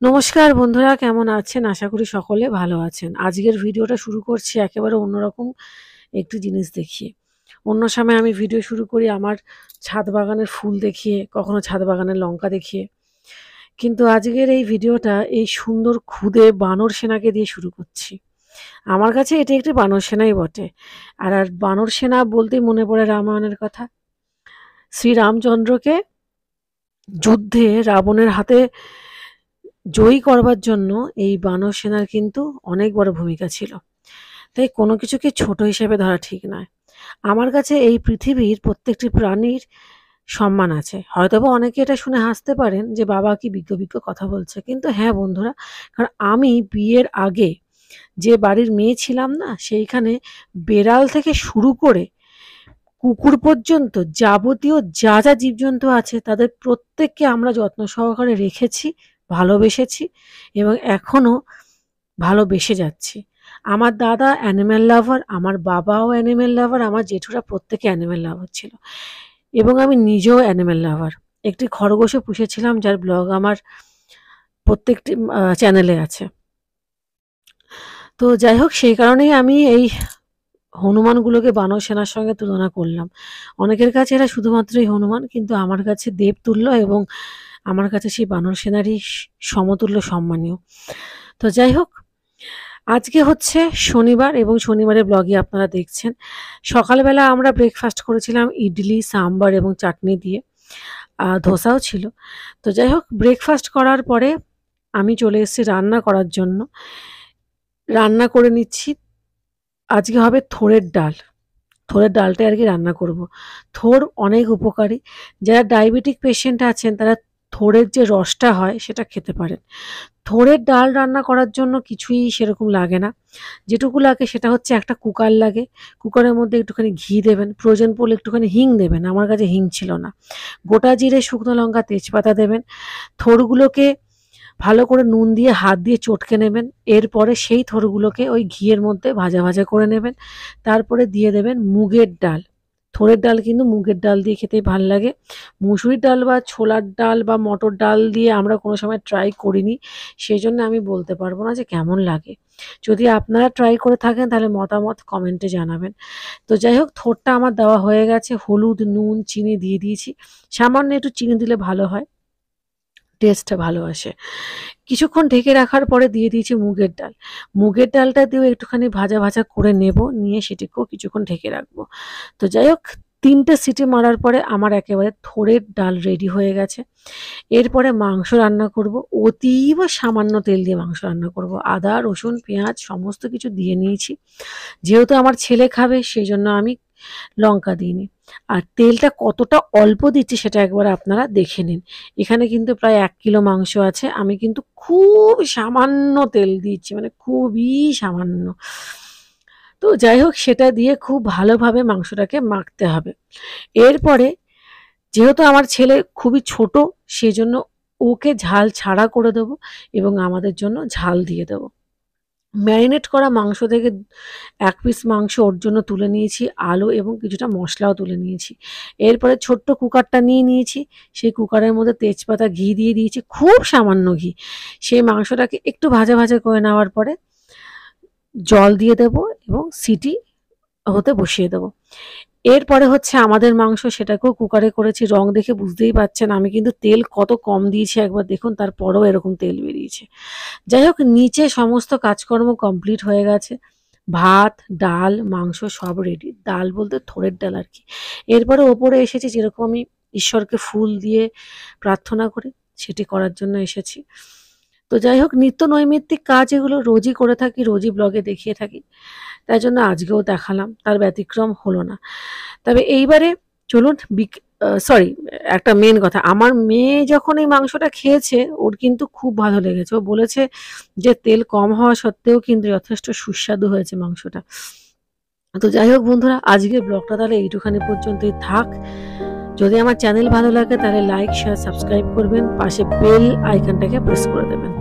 নমস্কার বন্ধুরা, কেমন আছেন? আশা করি সকলে ভালো আছেন। আজকের ভিডিওটা শুরু করছি একেবারে অন্যরকম একটি জিনিস দেখিয়ে। অন্য সময় আমি ভিডিও শুরু করি আমার ছাদ বাগানের ফুল দেখিয়ে, কখনো ছাদ বাগানের লঙ্কা দেখিয়ে। কিন্তু আজকের এই ভিডিওটা এই সুন্দর খুদে বানর সেনাকে দিয়ে শুরু করছি। আমার কাছে এটি একটি বানর সেনাই বটে। আর বানর সেনা বলতেই মনে পড়ে রামায়ণের কথা। শ্রীরামচন্দ্রকে যুদ্ধে রাবণের হাতে জয়ী করবার জন্য এই বানর সেনার কিন্তু অনেক বড় ভূমিকা ছিল। তাই কোনো কিছুকে ছোট হিসেবে ধরা ঠিক নয়। আমার কাছে এই পৃথিবীর প্রত্যেকটি প্রাণীর সম্মান আছে। হয়তোবা অনেকে এটা শুনে হাসতে পারেন যে বাবা কি বিজ্ঞ বিজ্ঞ কথা বলছে। কিন্তু হ্যাঁ বন্ধুরা, কারণ আমি বিয়ের আগে যে বাড়ির মেয়ে ছিলাম না, সেইখানে বেড়াল থেকে শুরু করে কুকুর পর্যন্ত যাবতীয় যা যা জীবজন্তু আছে তাদের প্রত্যেককে আমরা যত্ন সহকারে রেখেছি, ভালোবেসেছি এবং এখনো ভালোবেসে যাচ্ছি। আমার দাদা অ্যানিম্যাল লাভার, আমার বাবাও অ্যানিম্যাল লাভার, আমার জেঠুরা প্রত্যেকে অ্যানিম্যাল লাভার ছিল এবং আমি নিজেও অ্যানিম্যাল লাভার। একটি খরগোশও পুষেছিলাম যার ব্লগ আমার প্রত্যেকটি চ্যানেলে আছে। তো যাই হোক, সেই কারণেই আমি এই হনুমানগুলোকে বানর সেনার সঙ্গে তুলনা করলাম। অনেকের কাছে এরা শুধুমাত্রই হনুমান, কিন্তু আমার কাছে দেবতুল্য এবং আমার কাছে সেই বানর সেনারই সমতুল্য সম্মানীয়। তো যাই হোক, আজকে হচ্ছে শনিবার এবং শনিবারের ব্লগে আপনারা দেখছেন সকালবেলা আমরা ব্রেকফাস্ট করেছিলাম ইডলি, সাম্বার এবং চাটনি দিয়ে। ধোসাও ছিল। তো যাই হোক, ব্রেকফাস্ট করার পরে আমি চলে এসেছি রান্না করার জন্য। রান্না করে নিচ্ছি। আজকে হবে থোড়ের ডাল। থোড়ের ডালটাই আর কি রান্না করব। থোড় অনেক উপকারী। যারা ডায়াবেটিক পেশেন্ট আছেন তারা থোড়ের যে রসটা হয় সেটা খেতে পারেন। থোড়ের ডাল রান্না করার জন্য কিছুই সেরকম লাগে না। যেটুকু লাগে সেটা হচ্ছে একটা কুকার লাগে। কুকারের মধ্যে একটুখানি ঘি দেবেন, প্রয়োজন পড়লে একটুখানি হিং দেবেন। আমার কাছে হিং ছিল না। গোটা জিরে, শুকনো লঙ্কা, তেজপাতা দেবেন। থোড়গুলোকে ভালো করে নুন দিয়ে হাত দিয়ে চটকে নেবেন। এরপরে সেই থোড়গুলোকে ওই ঘিয়ের মধ্যে ভাজা ভাজা করে নেবেন। তারপরে দিয়ে দেবেন মুগের ডাল। থোড়ের ডাল কিন্তু মুগের ডাল দিয়ে খেতেই ভাল লাগে। মুসুরির ডাল বা ছোলার ডাল বা মটর ডাল দিয়ে আমরা কোনো সময় ট্রাই করিনি, সেই জন্য আমি বলতে পারবো না যে কেমন লাগে। যদি আপনারা ট্রাই করে থাকেন তাহলে মতামত কমেন্টে জানাবেন। তো যাই হোক, থোড়টা আমার দেওয়া হয়ে গেছে। হলুদ, নুন, চিনি দিয়ে দিয়েছি। সামান্য একটু চিনি দিলে ভালো হয়, টেস্টটা ভালো আসে। কিছুক্ষণ ঢেকে রাখার পরে দিয়ে দিয়েছি মুগের ডাল। মুগের ডালটা দিয়েও একটুখানি ভাজা ভাজা করে নেব, নিয়ে সেটিকেও কিছুক্ষণ ঢেকে রাখবো। তো যাই হোক, ৩টে সিটি মারার পরে আমার একেবারে থোড়ের ডাল রেডি হয়ে গেছে। এরপরে মাংস রান্না করব। অতীব সামান্য তেল দিয়ে মাংস রান্না করব। আদা, রসুন, পেঁয়াজ সমস্ত কিছু দিয়ে নিয়েছি। যেহেতু আমার ছেলে খাবে সেই জন্য আমি লঙ্কা দিইনি। আর তেলটা কতটা অল্প দিচ্ছি সেটা একবার আপনারা দেখে নিন। এখানে কিন্তু প্রায় ১ কিলো মাংস আছে। আমি কিন্তু খুব সামান্য তেল দিচ্ছি, মানে খুবই সামান্য। তো যাই হোক, সেটা দিয়ে খুব ভালোভাবে মাংসটাকে মাখতে হবে। এরপরে যেহেতু আমার ছেলে খুবই ছোট, সেজন্য ওকে ঝাল ছাড়া করে দেবো এবং আমাদের জন্য ঝাল দিয়ে দেবো। ম্যারিনেট করা মাংস থেকে ১ পিস মাংস ওর জন্য তুলে নিয়েছি, আলু এবং কিছুটা মশলাও তুলে নিয়েছি। এরপরে ছোট্ট কুকারটা নিয়ে নিয়েছি। সেই কুকারের মধ্যে তেজপাতা, ঘি দিয়ে দিয়েছি, খুব সামান্য ঘি। সেই মাংসটাকে একটু ভাজা ভাজা করে নেওয়ার পরে জল দিয়ে দেবো এবং সিটি হতে বসিয়ে দেবো। এরপরে হচ্ছে আমাদের মাংস, সেটাকেও কুকারে করেছি। রং দেখে বুঝতেই পারছেন আমি কিন্তু তেল কত কম দিয়েছি একবার দেখুন, তারপরেও এরকম তেল বেরিয়েছে। যাই হোক, নিচে সমস্ত কাজকর্ম কমপ্লিট হয়ে গেছে। ভাত, ডাল, মাংস সব রেডি। ডাল বলতে থোড়ের ডাল আর কি। এরপরে ওপরে এসেছি, যেরকম আমি ঈশ্বরকে ফুল দিয়ে প্রার্থনা করি সেটি করার জন্য এসেছি। তো যাই হোক, নিত্য নৈমিত্তিক কাজ এগুলো রোজই করে থাকি, রোজই ব্লগে দেখিয়ে থাকি। তাই জন্য আজকেও দেখালাম, তার ব্যতিক্রম হলো না। তবে এইবারে চলুন সরি, একটা মেন কথা, আমার মেয়ে যখন এই মাংসটা খেয়েছে ওর কিন্তু খুব ভালো লেগেছে। ও বলেছে যে তেল কম হওয়া সত্ত্বেও কিন্তু যথেষ্ট সুস্বাদু হয়েছে মাংসটা। তো যাই হোক বন্ধুরা, আজকের ব্লগটা তাহলে এইটুখানি পর্যন্তই থাক। যদি আমার চ্যানেল ভালো লাগে তাহলে লাইক, শেয়ার, সাবস্ক্রাইব করবেন। পাশে বেল আইকনটাকে প্রেস করে দেবেন।